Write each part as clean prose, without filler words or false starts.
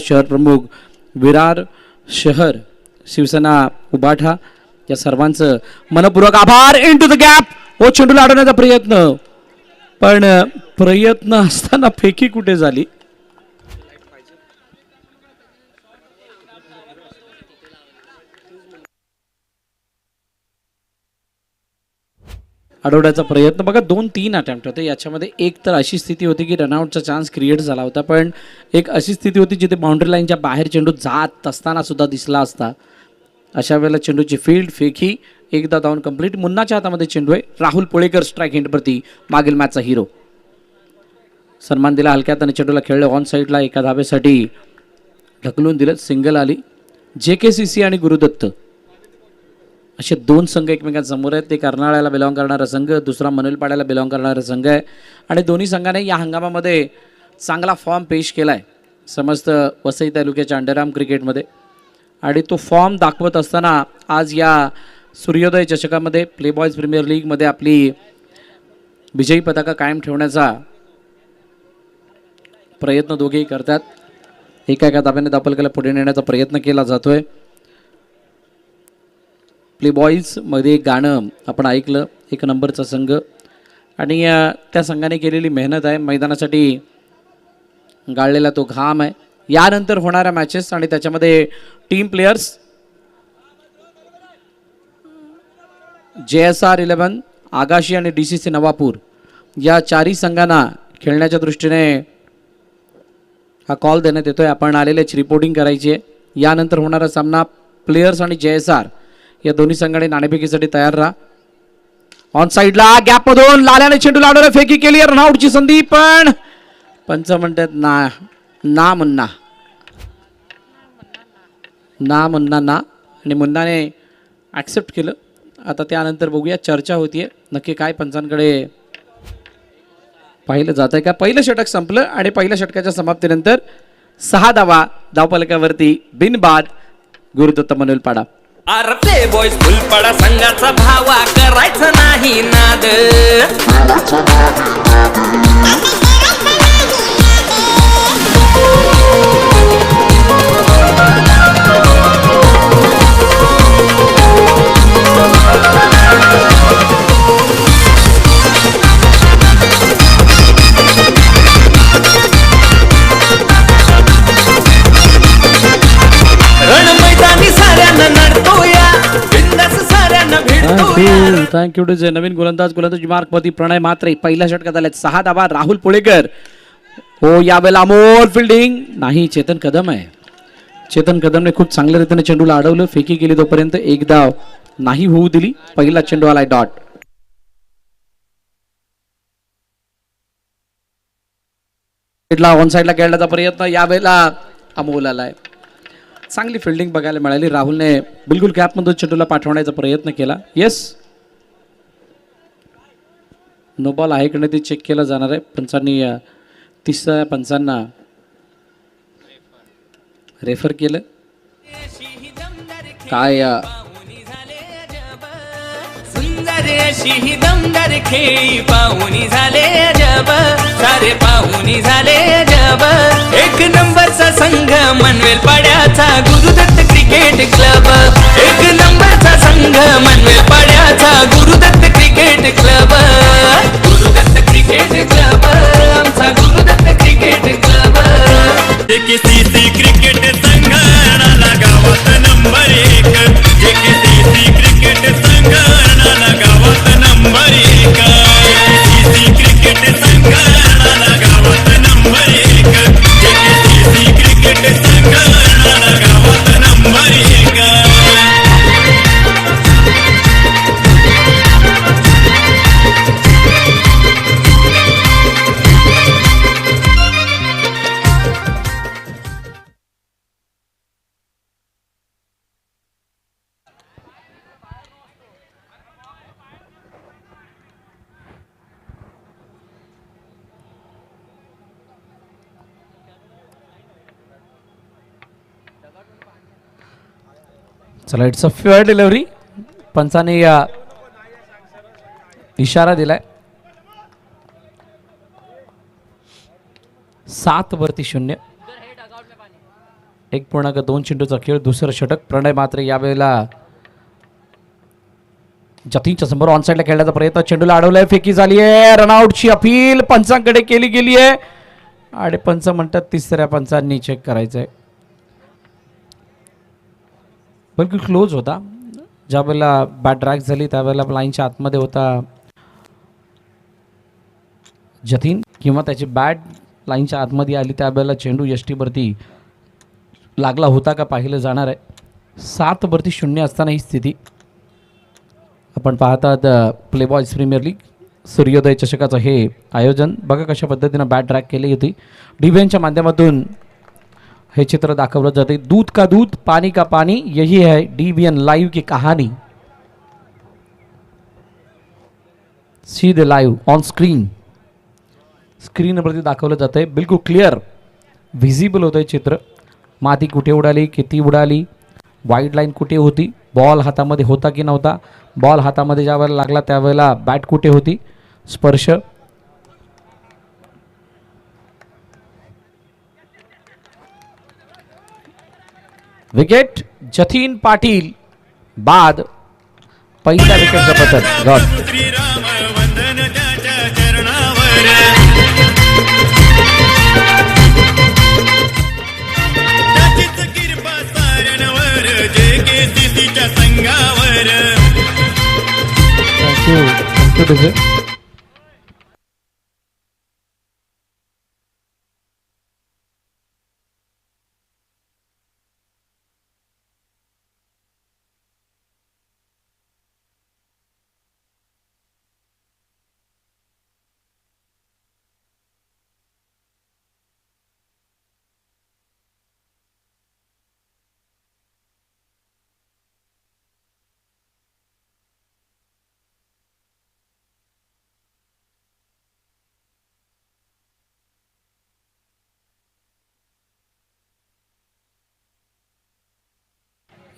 शहर प्रमुख विरार शहर शिवसेना उबाठा या सर्वांचं मनपूर्वक आभार. इनटू द गॅप ओ चेंडूला अडवण्याचा प्रयत्न, पण प्रयत्न असताना फेकी कुठे झाली. अडवण्याचा प्रयत्न बघा 2-3 अटेम्प्ट होते. याच्यामध्ये एक तर अशी स्थिती होती की रनआउटचा चान्स क्रिएट झाला होता, पण एक अशी स्थिती होती जिथे बाउंड्री लाईनच्या बाहेर चेंडू जात असताना सुद्धा दिसला असता. अशा वेळेला चेंडूची फील्ड फेकी एकदा धावून कंप्लीट. मुन्नाच्या हातामध्ये चेंडू आहे. राहुल पोळेकर स्ट्राईक एंडवरती, मागील मॅचचा हिरो. सन्मान दिला हलक्यात आणि चेंडूला खेळलं ऑन साईडला. एका धाब्यासाठी ढकलून दिलं, सिंगल आली. JKCC आणि गुरुदत्त असे दोन संघ एकमेकांसमोर आहेत. ते कर्नाळ्याला बिलॉंग करणारा संघ, दुसरा मनोलपाड्याला बिलॉंग करणारा संघ आहे. आणि दोन्ही संघाने या हंगामामध्ये चांगला फॉर्म पेश केला आहे समस्त वसई तालुक्याच्या अंडरआर्म क्रिकेटमध्ये. आणि तो फॉर्म दाखवत असताना आज या सूर्योदय चषकामध्ये प्ले बॉयज प्रीमियर लीगमध्ये आपली विजयी पताका कायम ठेवण्याचा प्रयत्न दोघेही करतात. एका धाब्याने धापलकाला पुढे नेण्याचा प्रयत्न केला जातोय. प्ले बॉईजमध्ये एक गाणं आपण ऐकलं, एक नंबरचा संघ, आणि त्या संघाने केलेली मेहनत आहे, मैदानासाठी गाळलेला तो घाम आहे. यानंतर होणाऱ्या मॅचेस आणि त्याच्यामध्ये टीम प्लेयर्स JSR 11, आगाशी आणि DCC नवापूर या चारही संघांना खेळण्याच्या दृष्टीने हा कॉल देण्यात येतोय. आपण आलेल्याची रिपोर्टिंग करायची आहे. यानंतर होणारा सामना प्लेयर्स आणि JSR या दोन्ही संघाने नाणेफेकीसाठी तयार राहा. ऑन साईडला गॅपमधून लाल्याने चेंडू लावणारे फेकी केली. रनआउटची संधी, पण पंच म्हणतात ना मुन्ना आणि मुन्नाने ॲक्सेप्ट केलं. आता त्यानंतर बघूया, चर्चा होतीये नक्की काय पंचांकडे पाहिलं जात आहे का. पहिलं षटक संपलं आणि पहिल्या षटकाच्या समाप्तीनंतर 6 धावा धावफलकावरती बिनबाद गुरुदत्त मनोलपाडा. प्ले बॉयज फुलपाडा संघाचा भावा करायचं नाही नाद. थँक्यू टू जे नवीन गोलंदाज मार्कवरती प्रणय मात्रे. पहिल्या षटकात आले 6 धावा. राहुल पोळेकर हो यावेळेला अमोल फिल्डिंग नाही. चेतन कदम आहे. चेतन कदमने खूप चांगल्या रीतीने चेंडूला अडवलं, फेकी केली तोपर्यंत एक धाव नाही होऊ दिली. पहिला चेंडू आलाय डॉट. ऑन साईडला खेळण्याचा प्रयत्न, यावेळेला अमोल आलाय. चांगली फिल्डिंग बघायला मिळाली. राहुलने बिलकुल गॅपमधून चेंडूला पाठवण्याचा प्रयत्न केला. येस, नो बॉल आहे की नाही ते चेक केलं जाणार आहे. पंचांनी तिसऱ्या पंचांना रेफर केलं. काय सुंदर दमदार खेळी पाहुणी झाले अजब, सारे पाहुणी झाले अजब. एक नंबरचा संघ मनवेल पाड्याचा गुरुदत्त क्रिकेट क्लब. एक नंबरचा संघ मनवेल पाड्याचा Gurudatta cricket club. Gurudatta cricket club, आमचा Gurudatta cricket club. JKCC cricket संघाला गावात नंबर 1. JKCC क्रिकेट संघाला गावात नंबर 1. JKCC क्रिकेट संघाला गावात नंबर 1. JKCC क्रिकेट संघाला गावात नंबर 1. चला, it's a fair delivery. Panchane इशारा दिलाय. 7 वरती 0. 1.2 चेंडूचा खेळ, दुसरं षटक. प्रणय मात्र यावेळेला जतीनच्या समोर ऑन साईडला खेळण्याचा प्रयत्न, चेंडूला अडवलाय, फेकी झाली आहे, रनआउटची अपील पंचांकडे केली गेली आहे आणि पंच म्हणतात तिसऱ्या पंचांनी चेक करायचंय. बिलकुल क्लोज होता. ज्या वेळेला बॅट ड्रॅग झाली त्यावेळेला लाईनच्या आतमध्ये होता जतीन, किंवा त्याची बॅट लाईनच्या आतमध्ये आली त्यावेळेला चेंडू यष्टीवरती लागला होता का पाहिलं जाणार आहे. 7-0 असताना ही स्थिती आपण पाहतात. प्ले बॉयज प्रीमियर लीग सूर्योदय चषकाचं हे आयोजन. बघा कशा पद्धतीनं बॅट ड्रॅग केली होती. डीव्हीएनच्या माध्यमातून हे चित्र दाखवलं जाते. दूध का दूध, पानी का पानी, यही है डीवीएन लाइव की कहानी. सी द लाईव्ह ऑन स्क्रीनवरती दाखवलं जातंय. बिलकुल क्लिअर व्हिजिबल होतंय चित्र. माती कुठे उडाली, किती उडाली, वाईड लाईन कुठे होती, बॉल हातामध्ये होता की नव्हता, बॉल हातामध्ये ज्या वेळेला लागला त्यावेळेला बॅट कुठे होती, स्पर्श. विकेट जतीन पाटील बाद. पहिल्या विकेटचं पतन. गॉड. Thank you.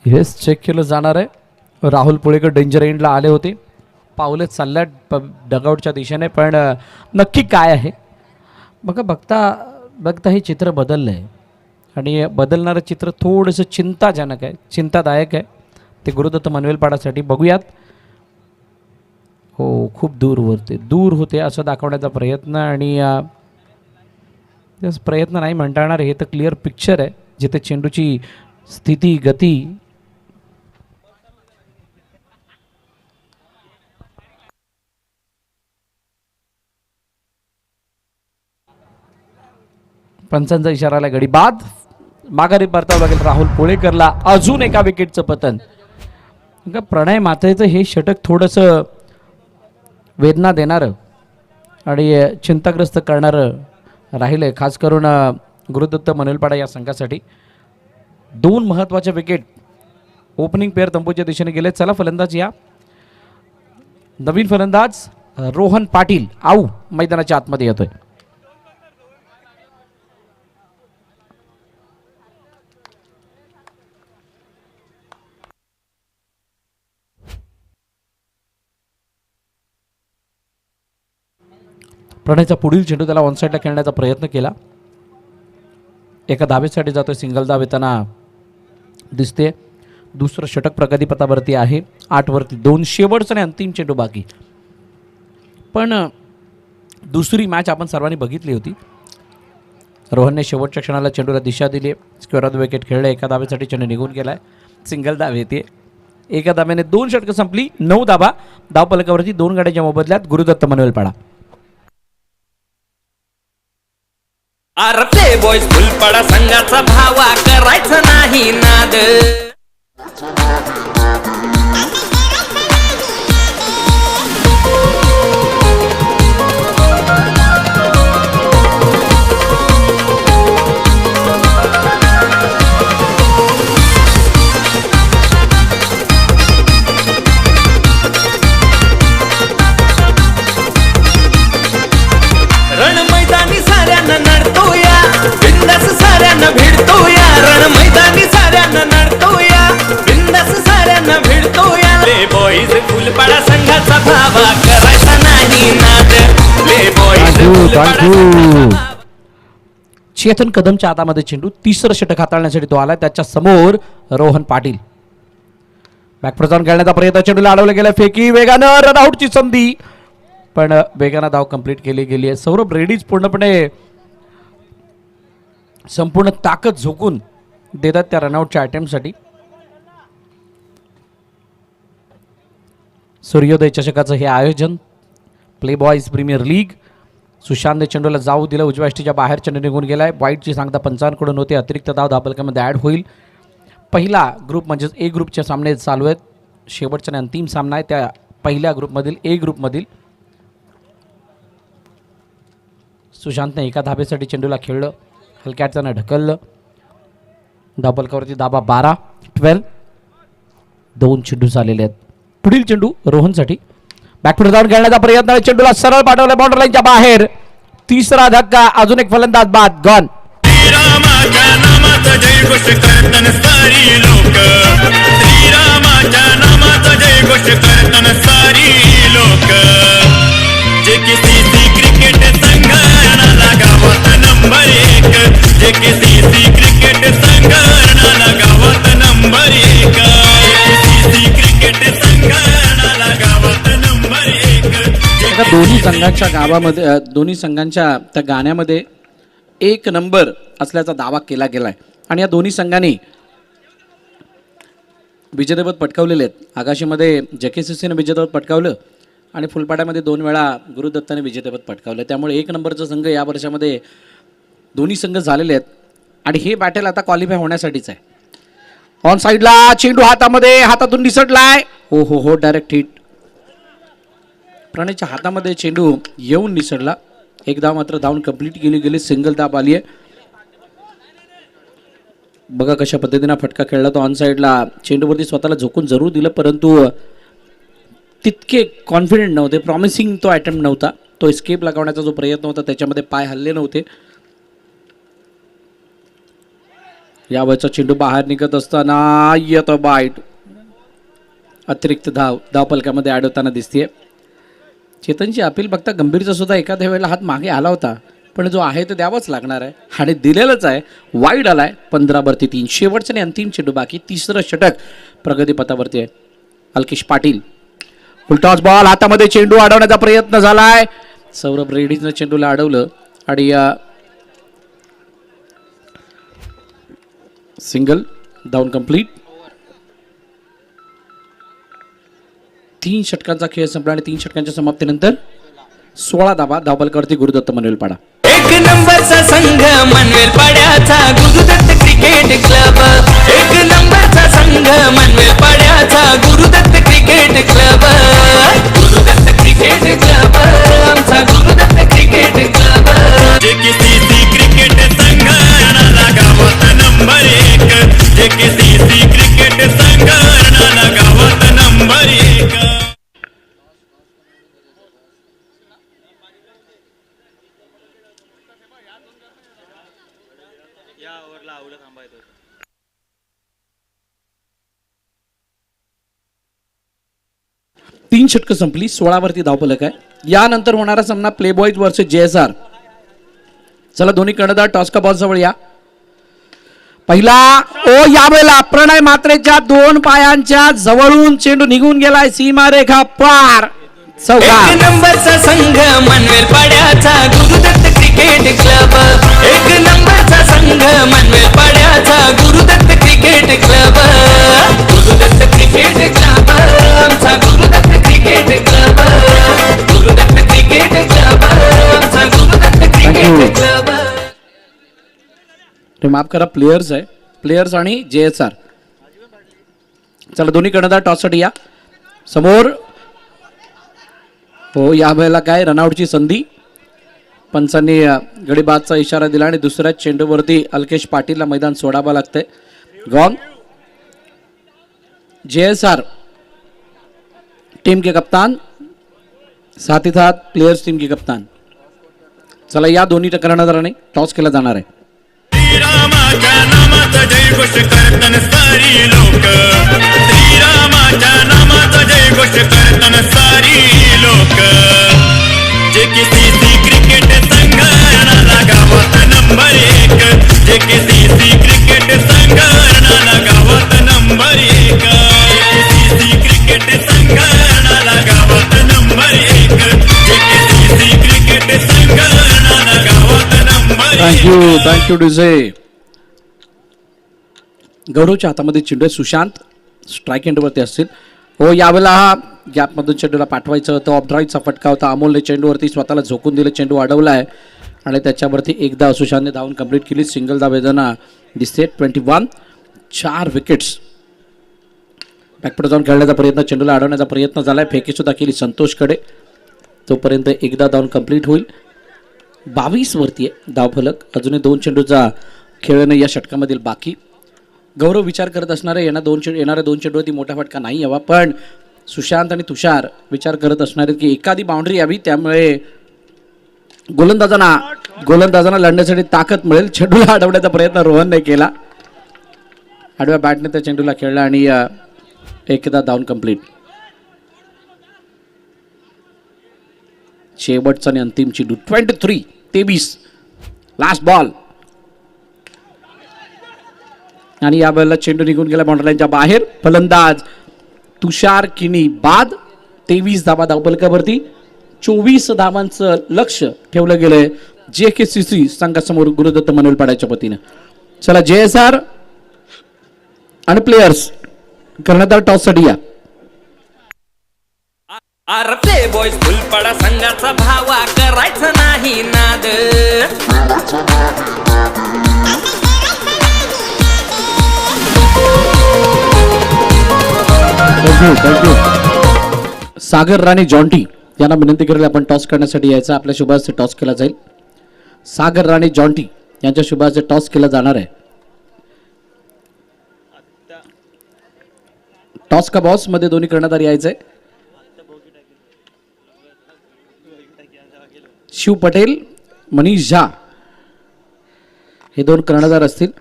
हेच चेक केलं जाणार आहे. राहुल पुळेकर डेंजर एंडला आले होते, पावले चालल्यात डगआउटच्या दिशेने, पण नक्की काय आहे बघा. बघता हे चित्र बदललं आहे आणि बदलणारं चित्र थोडंसं चिंताजनक आहे, चिंतादायक आहे. ते गुरुदत्त मनवेलपाडासाठी बघूयात. हो, खूप दूर होते असं दाखवण्याचा प्रयत्न, आणि प्रयत्न नाही म्हणता येणार. हे तर क्लिअर पिक्चर आहे जिथे चेंडूची स्थिती, गती पंचांचा इशारा आला. गडी बाद. माघारी परतावं लागेल राहुल पुळेकरला. अजून एका विकेटचं पतन. प्रणय मात्रेचं हे षटक थोडंसं वेदना देणारं आणि चिंताग्रस्त करणारं राहिलंय, खास करून गुरुदत्त मनवेलपाडा या संघासाठी. 2 महत्त्वाचे विकेट ओपनिंग पेअर तंबूच्या दिशेने गेले. चला फलंदाज या. नवीन फलंदाज रोहन पाटील आऊ मैदानाच्या आतमध्ये येतोय. प्रणयचा पुढील चेंडू त्याला ऑनसाईडला खेळण्याचा प्रयत्न केला. एका धावेसाठी जातोय, सिंगल धाव येताना दिसते. दुसरं षटक प्रगतीपथावरती आहे. 8वरती 2. शेवटचा आणि अंतिम चेंडू बाकी. पण दुसरी मॅच आपण सर्वांनी बघितली होती. रोहनने शेवटच्या क्षणाला चेंडूला दिशा दिली. स्क्वेअर ऑफ द विकेट खेळले. एका धावेसाठी चेंडू निघून गेलाय. सिंगल धाव येते. एका धाव्याने 2 षटकं संपली. 9 धावा. धावफलकावरती 2 गाड्यांच्या मोबदल्यात गुरुदत्त मनवेलपाडा. अरे प्ले बॉयज फुलपाडा संघाचा भावा करायचं नाही नाद. रण मैदानी साऱ्यांना नडतो या, बिंदास साऱ्यांना भिडतो या. रण मैदानी साऱ्यांना नडतो या, बिंदास साऱ्यांना भिडतो या. प्ले बॉयज फुलपाडा संघाचा भावा करायचा नाही नाद. प्ले बॉयज फुलपाडा संघाचा भावा. चेतन कदमच्या हातामध्ये चेंडू, तिसरं षटक हाताळण्यासाठी तो आला. त्याच्या समोर रोहन पाटील बॅकवर जाऊन खेळण्याचा प्रयत्न, चेंडूला अडवलं गेलं, फेकी वेगानं रनआउटची संधी, पण वेगानं धाव कंप्लीट केली गेली आहे. सौरभ रेड्डीज पूर्णपणे संपूर्ण ताकद झोकून देतात त्या रनआउटच्या अटेम्प्टसाठी. सूर्योदय चषकाचं हे आयोजन, प्ले बॉयज प्रीमियर लीग. सुशांतने चेंडूला जाऊ दिलं, उजव्या यष्टीच्या बाहेर चेंडू निघून गेलाय. वाईटची सांगता पंचांकडून होते, अतिरिक्त धाव धावफलकामध्ये ॲड होईल. पहिला ग्रुप म्हणजेच ए ग्रुपचे सामने चालू आहेत. शेवटचा आणि अंतिम सामना आहे त्या पहिल्या ग्रुपमधील, ए ग्रुपमधील. सुशांतने एका धाबेसाठी चेंडूला खेळलं, हलक्याच्यानं ढकललं. धावफलकावरती धाबा 12-12. 2 चेंडू झालेले आहेत. पुढील चेंडू रोहनसाठी, बॅकफुट जाऊन खेळण्याचा प्रयत्न, चेंडूला सरळ पाठवलं बाउंड्री लाईनच्या बाहेर. तिसरा धक्का, अजून एक फलंदाज बाद, गॉन. श्रीरामाच्या नामाचं जय घोष करतन सारी लोक, श्रीरामाच्या नामाचं जय घोष करतन सारी लोक. जे किसी क्रिकेट संघाला गावात नंबर 1, जे किसी क्रिकेट संघाला गावात नंबर 1, क्रिकेट संघाला गावात नंबर 1. दोन्ही संघांच्या गावामध्ये, दोन्ही संघांच्या त्या गाण्यामध्ये 1 नंबर असल्याचा दावा केला गेलाय. आणि या दोन्ही संघांनी विजेतेपद पटकावलेले आहेत. आकाशीमध्ये JKCCने विजेतेपद पटकावलं आणि फुलपाड्यामध्ये 2 वेळा गुरुदत्ताने विजेतेपद पटकावलं. त्यामुळे 1 नंबरचा संघ या वर्षामध्ये दोन्ही संघ झालेले आहेत आणि हे बॅटल आता क्वालिफाय होण्यासाठीच आहे. ऑन साईडला चेंडू हातामध्ये, हातातून निसटलाय. हो हो हो, डायरेक्ट हिट. प्रणयच्या हातामध्ये चेंडू येऊन निसटला. एक धाव मात्र धावून कंप्लीट केली गेली, सिंगल धाव आली आहे. बघा कशा पद्धतीने फटका खेळला तो. ऑन साईडला चेंडूवरती स्वतःला झोकून जरूर दिलं, परंतु तितके कॉन्फिडेंट नव्हते, प्रॉमिसिंग तो अटेम्प्ट नव्हता. तो एस्केप लगावण्याचा जो प्रयत्न होता त्याच्यामध्ये पाय हल्ले नव्हते. यावरचा चेंडू बाहेर निघत असताना येतो बाईट, अतिरिक्त धाव धावफलकामध्ये ॲड होताना दिसते. चेतनची अपील बघता गंभीरचा सुद्धा एखाद्या वेळेला हात मागे आला होता, पण जो आहे तो द्यावाच लागणार आहे आणि दिलेलंच आहे. वाईड आलाय. 15-3. शेवटचं आणि अंतिम चेंडू बाकी. तिसरं षटक प्रगतीपथावरती आहे. अल्केश पाटील, फुलटॉस बॉल, हातामध्ये चेंडू अडवण्याचा प्रयत्न झालाय. सौरभ रेड्डीजनं चेंडूला अडवलं आणि सिंगल, डाऊन कंप्लीट. 3 षटकांचा खेळ संपला आणि 3 षटकांच्या समाप्तीनंतर 16 धावा धावफलकावरती गुरुदत्त मनवेलपाडा. 1 नंबरचा संघ मनवेलपाड्याचा गुरुदत्त क्रिकेट क्लब, 1 नंबरचा संघ मनवेलपाड्याचा Gurudatta cricket club, Gurudatta cricket club, आमचा गुरुदत्त क्रिकेट क्लब. जे किसी क्रिकेट संघाला गावात नंबर 1, जे किसी क्रिकेट संघाला गावात नंबर 1. तीन षटकं संपली. 16 वरती धावफलक आहे. यानंतर होणारा सामना प्ले बॉयज वर्सेस JSR. चला दोन्ही कर्णधार टॉस का बॉल जवळ या. पहिला ओ, यावेळेला प्रणय मात्रेच्या 2 पायांच्या जवळून चेंडू निघून गेलाय, सीमारेखा पार. 1 नंबरचा संघ मनवेलपाड्याचा गुरुदत्त क्रिकेट क्लब, 1 नंबरचा संघ मनवेलपाड्याचा Gurudatta cricket club, Gurudatta cricket club, आमचा Gurudatta cricket club, Gurudatta cricket club, आमचा गुरुदत्त क्रिकेट क्लब. माफ करा, प्लेयर्स आहे, प्लेयर्स आणि JSR. चला दोन्ही कर्णधार टॉससाठी या. समोर हो, या वेळेला काय रनआउटची संधी. पंचांनी गडीबादचा इशारा दिला आणि दुसऱ्या चेंडूवरती अल्केश पाटीलला मैदान सोडावं लागतंय. गॉन. JSR टीम के कप्तान, साथ ही साथ प्लेयर्स टीम के कप्तान. चला या दोन्ही कर्णधारांनी टॉस केला जाणार आहे. श्रीरामाच्या नामाचं जय घोष करतन सारी लोक, श्रीरामाच्या नामाचं जय घोष करतन सारी लोक. जे किसी क्रिकेट संघाला गावात नंबर 1, जेकेसीसी क्रिकेट संघ रणाला गावात नंबर 1. जेकेसीसी क्रिकेट संघ रणाला गावात नंबर 1. जेकेसीसी क्रिकेट संघ रणाला गावात नंबर 1. Thank you DJ. गौरवच्या हातामध्ये चेंडू आहे. सुशांत स्ट्राईक एंडवरती असतील. हो, यावेळेला हा गॅपमधून चेंडूला पाठवायचं होतं. ऑफ ड्राईव्हचा फटका होता. अमोलने चेंडूवरती स्वतःला झोकून दिलं. चेंडू अडवला आहे आणि त्याच्यावरती एकदा सुशांतने धावून कंप्लीट केली. सिंगल धावेदना दिसते. 21. 4 विकेट्स. बॅकपुढे जाऊन खेळण्याचा प्रयत्न, चेंडूला अडवण्याचा प्रयत्न झाला आहे. फेकीसुद्धा केली संतोषकडे. तोपर्यंत एकदा धावून कंप्लीट होईल. 22 वरती आहे धावफलक. अजूनही 2 चेंडूचा खेळणं या षटकामधील बाकी. गौरव विचार करत असणारे येणाऱ्या 2 चेंडूवरती मोठा फटका नाही यावा, पण सुशांत आणि तुषार विचार करत असणारे की एखादी बाउंड्री यावी, त्यामुळे गोलंदाजांना लढण्यासाठी ताकद मिळेल. चेंडूला अडवण्याचा प्रयत्न रोहनने केला. आडव्या बॅटने त्या चेंडूला खेळला आणि एकदा धावून कंप्लीट. शेवटचा आणि अंतिम चेंडू. 23 लास्ट बॉल. आणि या वेळेला चेंडू निघून गेला बाउंड्री लाईनच्या बाहेर. फलंदाज तुषार किनी बाद. 23 धावा धावफलकावरती. 24 धावांचं लक्ष ठेवलं गेलंय जेकेसीसी संघासमोर गुरुदत्त मनवेलपाड्याच्या वतीनं. चला, JSR आणि प्लेयर्स करण्यात आला टॉससाठी या. अरे प्ले बॉयज फुलपाडा संघाचा भावा करायचं नाही नाद. थँक्यू. सागर राणे जॉन्टी यांना विनंती करेल आपण टॉस करण्यासाठी यायचं. आपल्या शुभाचे टॉस केला जाईल. सागर राणे जॉन्टी यांच्या शुभाचे टॉस केला जाणार आहे. टॉस का बॉस मध्ये दोन्ही कर्णधार यायचंय. शिव पटेल, मनीष झा हे 2 कर्णधार असतील.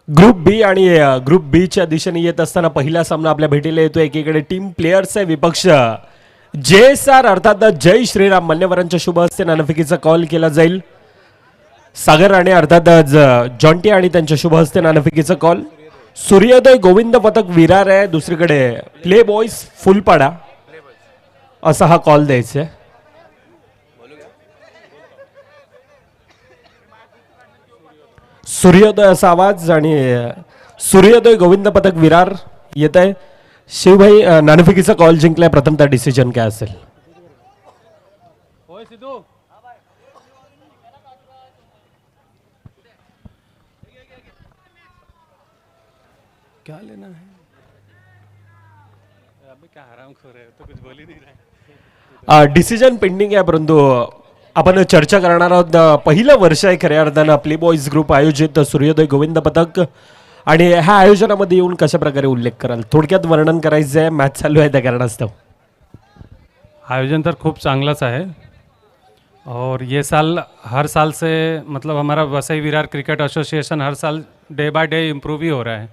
ग्रुप बी आणि ग्रुप बीच्या दिशेने येत असताना पहिला सामना आपल्या भेटीला येतो. एकीकडे टीम प्लेयर्स आहे, विपक्ष JSR अर्थात जय श्रीराम. मान्यवरांच्या शुभ हस्ते नाणेफेकीचा कॉल केला जाईल. सागर राणे अर्थात जॉन्टी आणि त्यांच्या शुभ हस्ते नाणेफेकीचा कॉल. सूर्योदय गोविंद पथक विरार आहे. दुसरीकडे प्ले बॉयज फुलपाडा असा हा कॉल द्यायचा आहे. सूर्योदय असा आवाज आणि सूर्योदय गोविंद पथक विरार येत आहे. शिवभाई, नाणेफेकीचा कॉल जिंकलाय. प्रथमतः डिसिजन काय असेल? क्या लेना है? अबे क्या हरामखोर है, तो कुछ बोल ही नहीं रहा है. डिसिजन पेंडिंग आहे, परंतु आपण चर्चा करणार आहोत. पहिलं वर्ष आहे खऱ्या अर्थानं प्ले बॉयज ग्रुप आयोजित सूर्योदय गोविंद पथक. आणि ह्या आयोजनामध्ये येऊन कशा प्रकारे उल्लेख कराल? थोडक्यात वर्णन करायचं आहे. मॅच चालू आहे त्या कारणास्तव. आयोजन तो खूब चांगलाच है और ये साल हर साल से मतलब हमारा वसई विरार क्रिकेट एसोसिएशन हर साल डे बाय डे इम्प्रूव ही हो रहा है.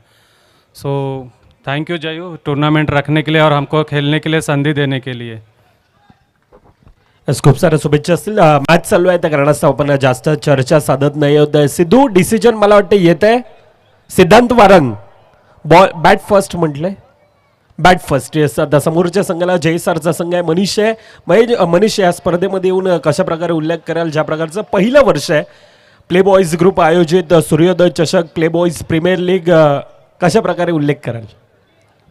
So thank you Jayu tournament रखने के लिए और हमको खेलने के लिए संधि देने के लिए. खूप साऱ्या शुभेच्छा असतील. मॅच चालू आहे त्या कारणास्तव आपण जास्त चर्चा साधत नाही आहोत. सिद्धू, डिसिजन मला वाटतं येत आहे. सिद्धांत वारंग बॉल बॅट फर्स्ट म्हटलंय. Bat first. आता समोरच्या संघाला JSRचा संघ आहे. मनीष आहे. मनीष या स्पर्धेमध्ये येऊन कशा प्रकारे उल्लेख कराल? ज्या प्रकारचं पहिलं वर्ष आहे प्ले बॉयज ग्रुप आयोजित सूर्योदय चषक प्ले बॉयज प्रीमियर लीग, कशा प्रकारे उल्लेख कराल?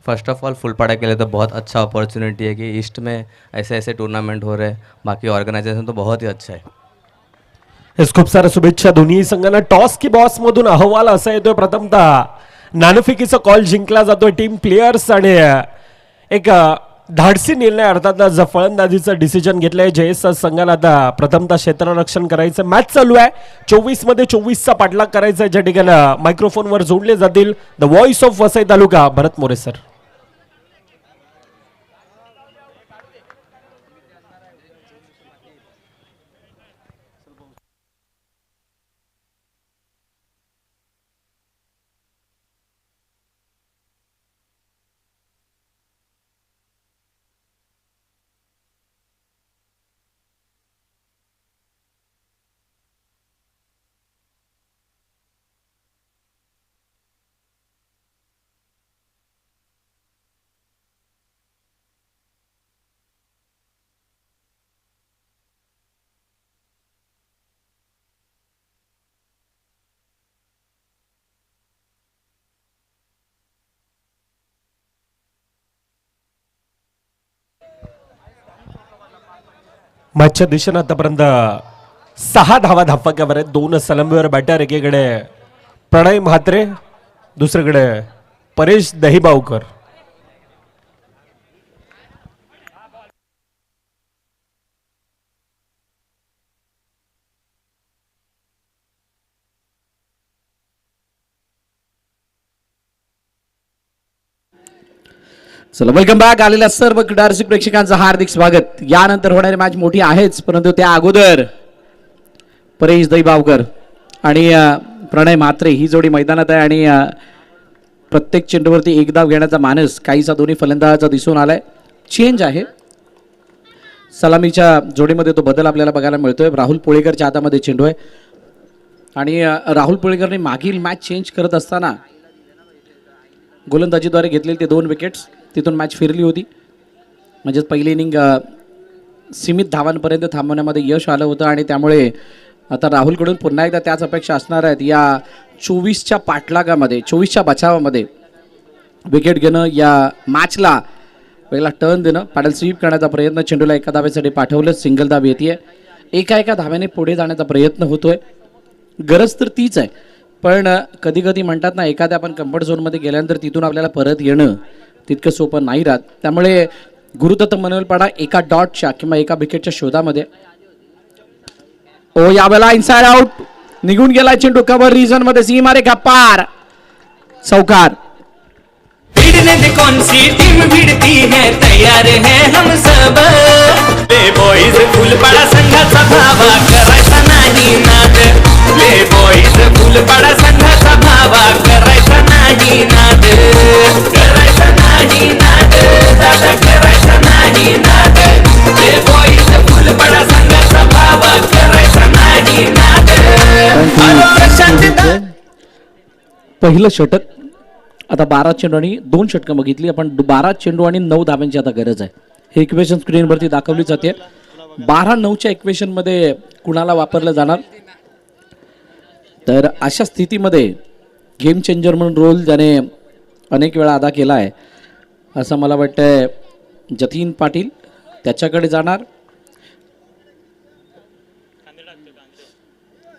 फर्स्ट ऑफ ऑल फुलपाड़ा के लिए तो बहुत अच्छा अपॉर्चुनिटी है कि ईस्ट में ऐसे ऐसे टूर्नामेंट हो रहे हैं. बाकी ऑर्गेनाइजेशन तो बहुत ही अच्छा है. हेच खूप साऱ्या शुभेच्छा दोन्ही संघांना. टॉस की बॉस मधून अहवाल असा येतोय प्रथमतः नाणेफेकीचा कॉल जिंकला जातोय टीम प्लेयर्स आणि एक धाडसी निर्णय अर्थात फलंदाजीचं डिसिजन घेतलंय जयेश संघाला. आता प्रथमतः क्षेत्ररक्षण करायचं. मॅच चालू आहे 24 मध्ये 24चा पाठलाग करायचा आहे. ज्या ठिकाणी मायक्रोफोनवर जोडले जातील the voice of Vasai taluka Bharat More sir. मॅचच्या दिशेनं आतापर्यंत 6 धावा धापक्यावर आहेत. 2 सलंबीवर बॅटर. एकीकडे प्रणय म्हात्रे, दुसरीकडे परेश दहीबावकर. चला वेलकम बॅक. आलेल्या सर्व क्रीडा रसिक प्रेक्षकांचं हार्दिक स्वागत. यानंतर होणारी मॅच मोठी आहेच, परंतु त्या अगोदर परेश दहीबावकर आणि प्रणय म्हात्रे ही जोडी मैदानात आहे आणि प्रत्येक चेंडूवरती एक धाव घेण्याचा मानस काहीसा दोन्ही फलंदाजाचा दिसून आलाय. चेंज आहे सलामीच्या जोडीमध्ये, तो बदल आपल्याला बघायला मिळतोय. राहुल पोळेकरच्या हातामध्ये चेंडू आहे आणि राहुल पोळेकरने मागील मॅच चेंज करत असताना गोलंदाजीद्वारे घेतलेले ते 2 विकेट्स, तिथून मॅच फिरली होती. म्हणजेच पहिली इनिंग सीमित धावांपर्यंत थांबवण्यामध्ये यश आलं होतं आणि त्यामुळे आता राहुलकडून पुन्हा एकदा त्याच अपेक्षा असणार आहेत. या 24च्या पाठलागामध्ये, 24च्या बचावामध्ये विकेट घेणं, या मॅचला वेगळा टर्न देणं, पॅडल स्वीप करण्याचा प्रयत्न. चेंडूला एका धावेसाठी पाठवलं, सिंगल धाव येते. एका धाव्याने पुढे जाण्याचा प्रयत्न होतोय. गरज तर तीच आहे, पण कधी कधी म्हणतात ना, एखाद्या आपण कम्फर्ट झोनमध्ये गेल्यानंतर तिथून आपल्याला परत येणं तितकं सोपं नाही राहत. त्यामुळे गुरुदत्त मनोलपाडा एका डॉटच्या किंवा एका विकेटच्या शोधामध्ये. ओ यावेळेला इनसाइड आउट निघून गेला चेंडू. कव्हर रिजन मध्ये सीमारेखा पार, चौकार. भिड़ने दे कौन सी टीम भिड़ती है, तैयार है हम सब. ले बॉयज फुलपाडा संघाचा भावा करायचा नाही नाद. ले बॉयज फुलपाडा संघाचा भावा करायचा नाही नाद. करायचा नाही नाद, दादा करायचा नाही नाद. ले बॉयज फुलपाडा संघाचा भावा करायचा नाही नाद. पहिलं षटक. आता 12 चेंडू आणि 2 षटकं बघितली आपण. 12 चेंडू आणि 9 धाब्यांची आता गरज आहे. हे इक्वेशन स्क्रीनवरती दाखवली जाते. 12-9च्या इक्वेशनमध्ये कुणाला वापरलं जाणार, तर अशा स्थितीमध्ये गेम चेंजर म्हणून रोल ज्याने अनेक वेळा अदा केला आहे असं मला वाटतंय जतीन पाटील त्याच्याकडे जाणार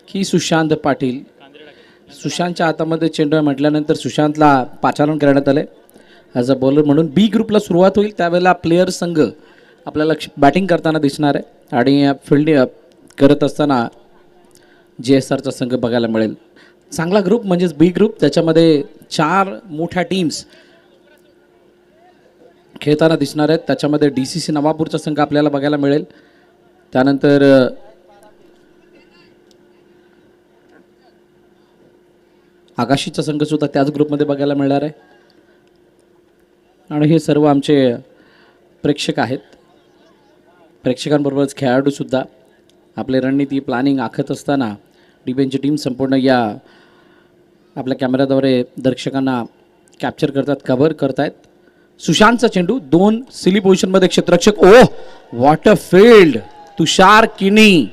की सुशांत पाटील. सुशांतच्या हातामध्ये चेंडू म्हटल्यानंतर सुशांतला पाचारण करण्यात आले ॲज अ बॉलर म्हणून. बी ग्रुपला सुरुवात होईल त्यावेळेला प्लेयर संघ आपल्याला बॅटिंग करताना दिसणार आहे आणि फिल्डिंग करत असताना JSRचा संघ बघायला मिळेल. चांगला ग्रुप म्हणजेच बी ग्रुप, त्याच्यामध्ये 4 मोठ्या टीम्स खेळताना दिसणार आहेत. त्याच्यामध्ये DCC नवापूरचा संघ आपल्याला बघायला मिळेल. त्यानंतर आकाशीचा संघ सुद्धा त्याच ग्रुपमध्ये बघायला मिळणार आहे. आणि हे सर्व आमचे प्रेक्षक आहेत. प्रेक्षकांबरोबरच खेळाडूसुद्धा आपले रणनीती प्लॅनिंग आखत असताना DBNची टीम संपूर्ण या आपल्या कॅमेऱ्याद्वारे दर्शकांना कॅप्चर करतात, कव्हर करतायत. सुशांतचा चेंडू 2 सिली पोझिशनमध्ये क्षेत्ररक्षक. Oh what a field. Tushar Kini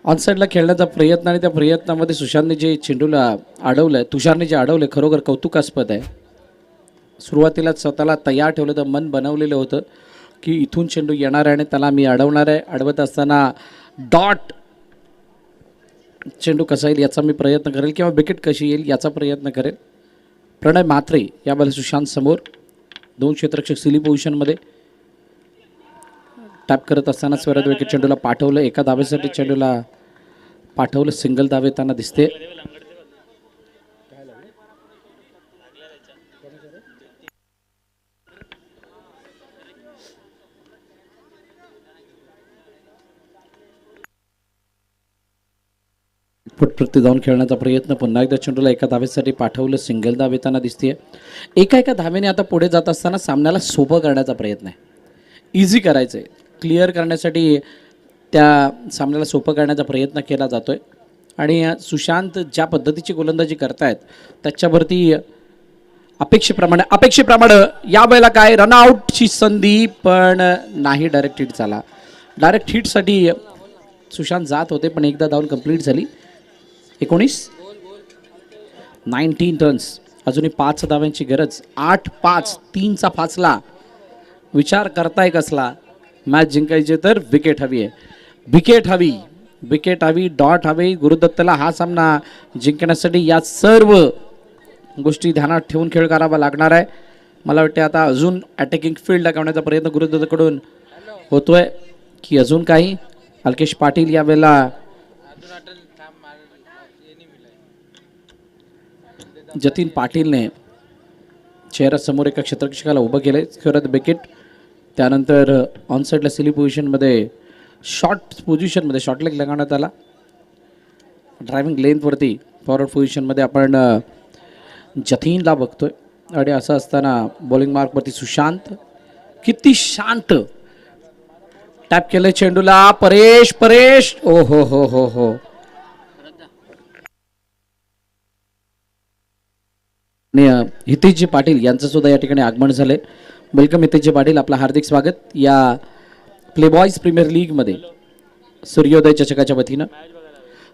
ऑनसाईडला खेळण्याचा प्रयत्न आणि त्या प्रयत्नामध्ये सुशांतने जे चेंडूला अडवलं, तुषारने जे अडवलं, खरोखर कौतुकास्पद आहे. सुरुवातीला स्वतःला तयार ठेवलं तर मन बनवलेलं होतं. की इथून चेंडू येणार आहे आणि त्याला मी अडवणार आहे. अडवत असताना डॉट चेंडू कसा येईल याचा मी प्रयत्न करेल किंवा विकेट कशी येईल याचा प्रयत्न करेल. प्रणय म्हात्रे यावेळेला सुशांत समोर 2 क्षेत्ररक्षक सिली पोझिशनमध्ये टॅप करत असताना स्वराज विकेट चेंडूला पाठवलं. एका धावेसाठी चेंडूला पाठवलं. सिंगल धावे त्यांना दिसते. फुटप्रती जाऊन खेळण्याचा प्रयत्न. पुन्हा एकदा चेंडूला एका धावेसाठी पाठवलं. सिंगल धावे त्यांना दिसते. एका धावेने आता पुढे जात असताना सामन्याला सोपं करण्याचा प्रयत्न आहे. इझी करायचं आहे. क्लिअर करण्यासाठी त्या सामन्याला सोपं करण्याचा प्रयत्न केला जातोय. आणि सुशांत ज्या पद्धतीची गोलंदाजी करतायत त्याच्यावरती अपेक्षेप्रमाणे यावेळेला काय रनआउटची संधी पण नाही. डायरेक्ट हिट झाला. डायरेक्ट हिटसाठी सुशांत जात होते पण एकदा धावून कंप्लीट झाली. 19 रन्स. अजूनही 5 धाव्यांची गरज. 8-5 3चा फासला. विचार करताय कसला. मॅच जिंकायचे तर विकेट हवी आहे. विकेट हवी. डॉट हवी. गुरुदत्तला हा सामना जिंकण्यासाठी या सर्व गोष्टी ध्यानात ठेवून खेळ करावा लागणार आहे. मला वाटते आता अजून अटॅकिंग फील्ड लगावण्याचा प्रयत्न गुरुदत्तकडून होतोय की अजून काही. अल्केश पाटील यावेळेला जतीन पाटीलने चेहऱ्यासमोर एका क्षेत्ररक्षकाला उभं केलंय. खरं विकेट. त्यानंतर ऑनसाईडला सिली पोझिशनमध्ये शॉर्ट लेग लगावण्यात आला. ड्रायव्हिंग लेंथवरती फॉरवर्ड पोझिशनमध्ये आपण जतीनला बघतोय. आणि असं असताना बॉलिंग मार्कवरती सुशांत. किती शांत टॅप केलं चेंडूला. परेश ओ हो. आणि हितेशजी पाटील यांचं सुद्धा या ठिकाणी आगमन झालंय. वेलकम हितेशजी पाटील. आपलं हार्दिक स्वागत या प्लेबॉयज प्रीमियर लीगमध्ये सूर्योदय चषकाच्या वतीनं.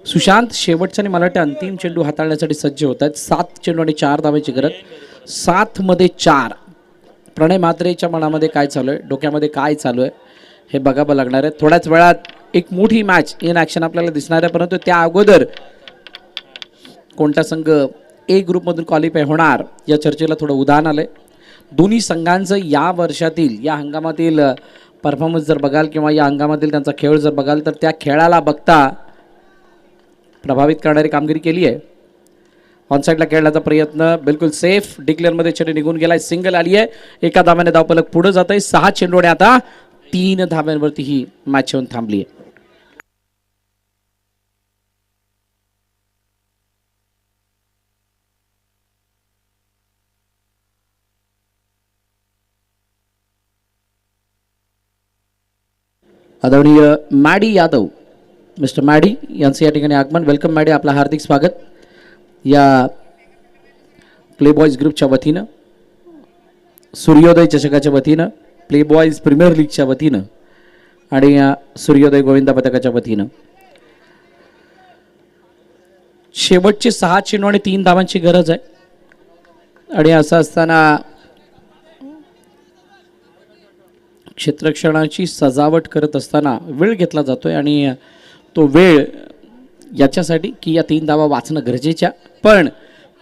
सुशांत शेवटच्या आणि मला वाटतं अंतिम चेंडू हाताळण्यासाठी सज्ज होत आहेत. 7 चेंडू आणि 4 धावांची गरज. 7 मध्ये 4. प्रणय म्हात्रेच्या मनामध्ये काय चालू आहे, डोक्यामध्ये काय चालू आहे हे बघावं लागणार आहे. थोड्याच वेळात एक मोठी मॅच इन ॲक्शन आपल्याला दिसणार आहे. परंतु त्या अगोदर कोणता संघ ए ग्रुपमधून क्वालिफाय होणार या चर्चेला थोडं उधाण आलंय. दोन्ही संघांचं या वर्षातील या हंगामातील परफॉर्मन्स जर बघाल किंवा या हंगामातील त्यांचा खेळ जर बघाल तर त्या खेळाला बघता प्रभावित करणारी कामगिरी केली आहे. ऑनसाईडला खेळण्याचा प्रयत्न बिलकुल सेफ. डिक्लेअरमध्ये चेंडू निघून गेलाय. सिंगल आली आहे. एका धाव्याने धावफलक पुढे जात आहे. 6 चेंडूने आता 3 धाव्यांवरती ही मॅच येऊन थांबली आहे. आदरणीय मॅडी यादव, मिस्टर मॅडी यांचं या ठिकाणी आगमन. Welcome Maddy. आपलं हार्दिक स्वागत या प्लेबॉयज ग्रुपच्या वतीनं, सूर्योदय चषकाच्या वतीनं, प्लेबॉयज प्रीमियर लीगच्या वतीनं आणि सूर्योदय गोविंदा पथकाच्या वतीनं. शेवटचे 6 चेंडू आणि 3 धावांची गरज आहे. आणि असं असताना क्षेत्ररक्षणाची सजावट करत असताना वेळ घेतला जातोय आणि तो वेळ याच्यासाठी की या 3 धावा वाचणं गरजेच्या. पण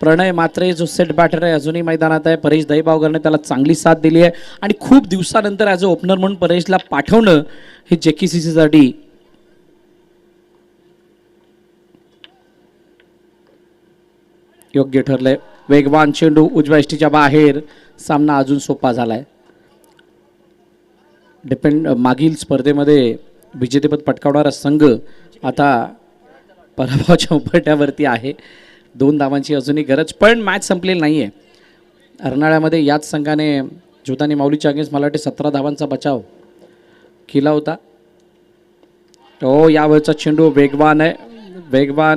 प्रणय म्हात्रे जो सेट बॅटर आहे अजूनही मैदानात आहे. परेश दहीबावकरने त्याला चांगली साथ दिली आहे आणि खूप दिवसानंतर ॲज अ ओपनर म्हणून परेशला पाठवणं हे जेकेसीसीसाठी योग्य ठरलंय. वेगवान चेंडू उजव्या यष्टीच्या बाहेर. सामना अजून सोपा झालाय. मागील स्पर्धेमध्ये विजेतेपद पटकावणारा संघ आता पराभवाच्या उपाट्यावरती आहे. 2 धावांची अजूनही गरज. पण मॅच संपलेली नाही आहे. अर्नाळ्यामध्ये याच संघाने जोतानी माऊलीच्या अगेन्स्ट मला वाटते 17 धावांचा बचाव केला होता. तो यावेळचा चेंडू वेगवान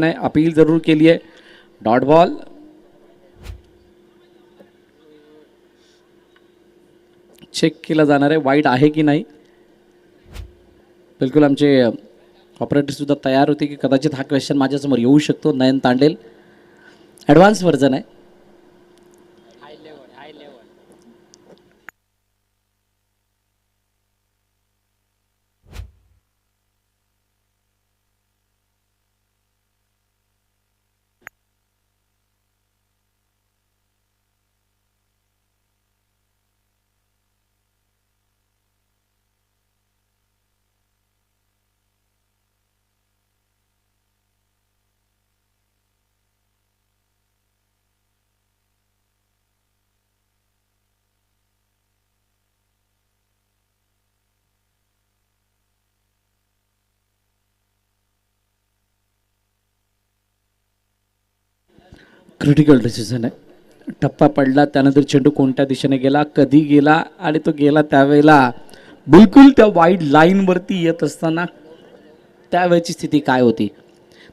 आहे. अपील जरूर केली आहे. Dot ball. चेक केला जाणार आहे वाईट आहे की नाही. बिलकुल आमचे ऑपरेटर सुद्धा तयार होते की कदाचित हा क्वेश्चन माझ्यासमोर येऊ शकतो. नयन तांडेल. ॲडव्हान्स व्हर्जन आहे. क्रिटिकल डिसिजन आहे. टप्पा पडला, त्यानंतर चेंडू कोणत्या दिशेने गेला, कधी गेला, आणि तो गेला त्यावेळेला बिलकुल त्या वाईड लाईनवरती येत असताना त्यावेळेची स्थिती काय होती.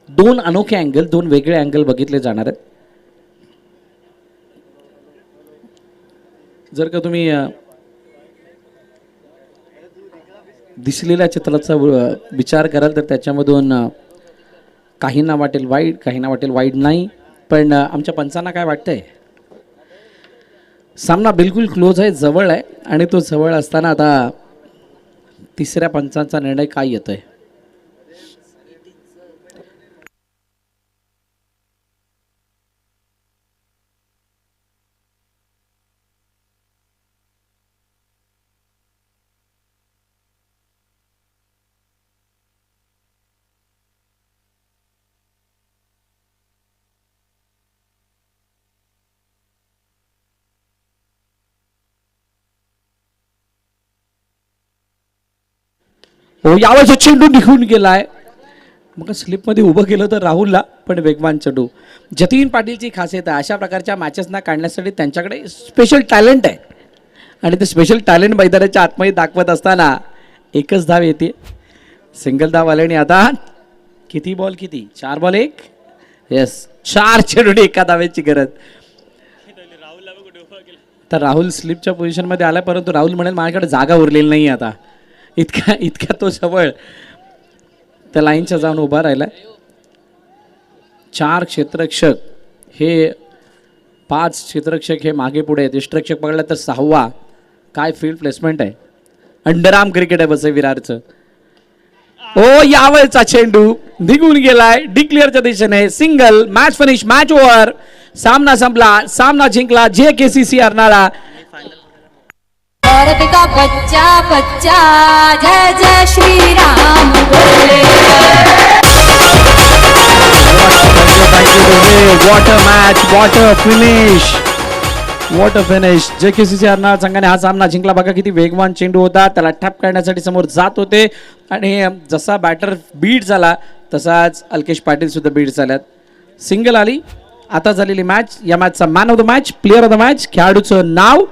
दोन अनोखे अँगल, दोन वेगळे अँगल बघितले जाणार आहेत. जर का तुम्ही दिसलेल्या चित्राचा विचार कराल तर त्याच्यामधून काहींना वाटेल वाईट, काहींना वाटेल वाईट नाही, पण आमच्या पंचांना काय वाटतंय, सामना बिलकुल क्लोज आहे, जवळ आहे, आणि तो जवळ असताना आता तिसऱ्या पंचांचा निर्णय काय येतोय. हो, यावेळेस चेंडू निघून गेलाय. मग स्लिपमध्ये उभं केलं तर राहुलला, पण वेगवान चेंडू. जतीन पाटीलची खासियत आहे अशा प्रकारच्या मॅचेसना काढण्यासाठी त्यांच्याकडे स्पेशल टॅलेंट आहे, आणि ते स्पेशल टॅलेंट मैदानाच्या आतमध्ये दाखवत असताना एकच धाव येते. सिंगल धाव आल्याने आता किती बॉल, किती 4 बॉल 1, येस 4 चेंडू एका धावेची गरज. तर राहुल स्लिपच्या पोझिशनमध्ये आला, परंतु राहुल म्हणेल माझ्याकडे जागा उरलेली नाही आता. इतका तो जवळ त्या लाईनच्या जाऊन उभा राहिला. 4 क्षेत्ररक्षक हे 5 क्षेत्ररक्षक हे मागे पुढे आहेत. यष्टरक्षक पकडला तर 6वा. काय फील्ड प्लेसमेंट आहे, अंडरआर्म क्रिकेट आहे वसई विरारचं. ओ, यावेळचा चेंडू निघून गेलाय डिक्लेअरच्या दिशेने. Single, match finish, match over. सामना संपला, सामना जिंकला JKCC अर्नाळा. भारत का बच्चा बच्चा जय जय श्री राम बोले. What a match, what a finish, what a finish. JKCC Arnala संघाने हा सामना जिंकला. बघा किती वेगवान चेंडू होता, त्याला टॅप करण्यासाठी समोर जात होते, आणि जसा बॅटर बीट झाला तसाच अल्केश पाटील सुद्धा बीट झाल्यात. सिंगल आली. आता झालेली मॅच, या मॅचचा man of the match, player of the match, खेळाडूचं नाव